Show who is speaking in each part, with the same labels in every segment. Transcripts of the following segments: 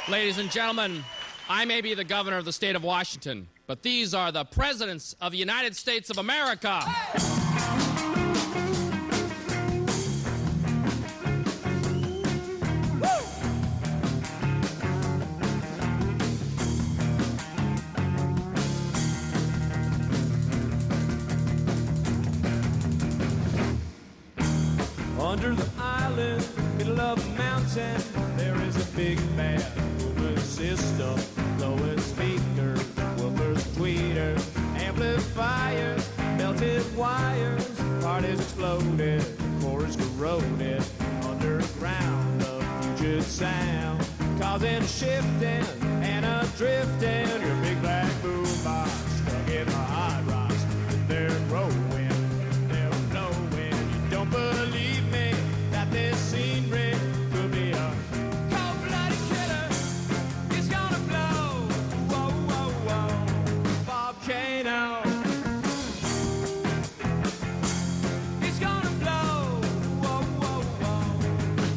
Speaker 1: Ladies and gentlemen, I may be the governor of the state of Washington, but these are the presidents of the United States of America.
Speaker 2: Under the island, middle of a mountain, there is a big bad movement system. Blowing speakers, woofers, tweeters, amplifiers, melted wires, parties exploded, chorus corroded, underground, the future sound, causing a shifting and a drifting. Your big black boombox stuck in the hot rocks, and they're growing, they're blowing. You don't believe me that this scenery could be a cold-blooded killer. It's gonna blow, whoa, whoa, whoa, volcano. It's gonna blow, whoa, whoa, whoa,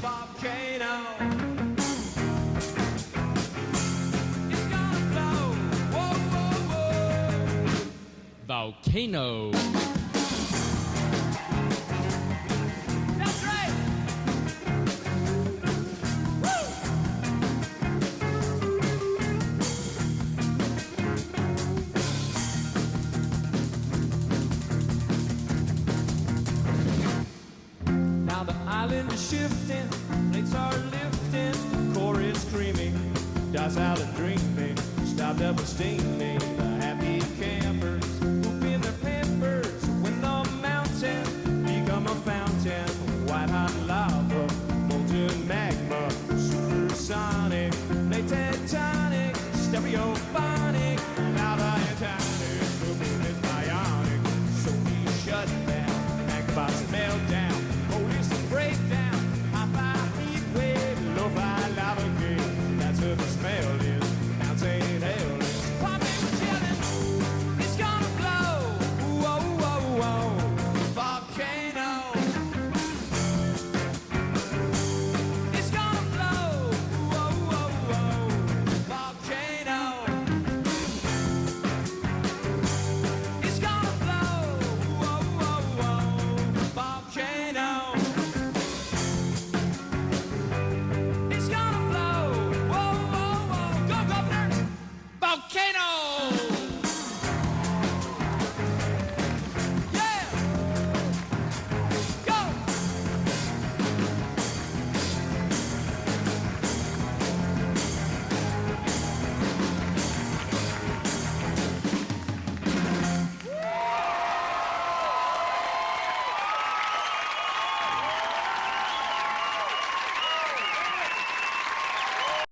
Speaker 2: volcano. It's gonna blow, whoa, whoa, whoa,
Speaker 1: Volcano.
Speaker 2: that's right. Now the island is shifting, plates are lifting, core is screaming, dice out and dreaming, stopped up and steaming.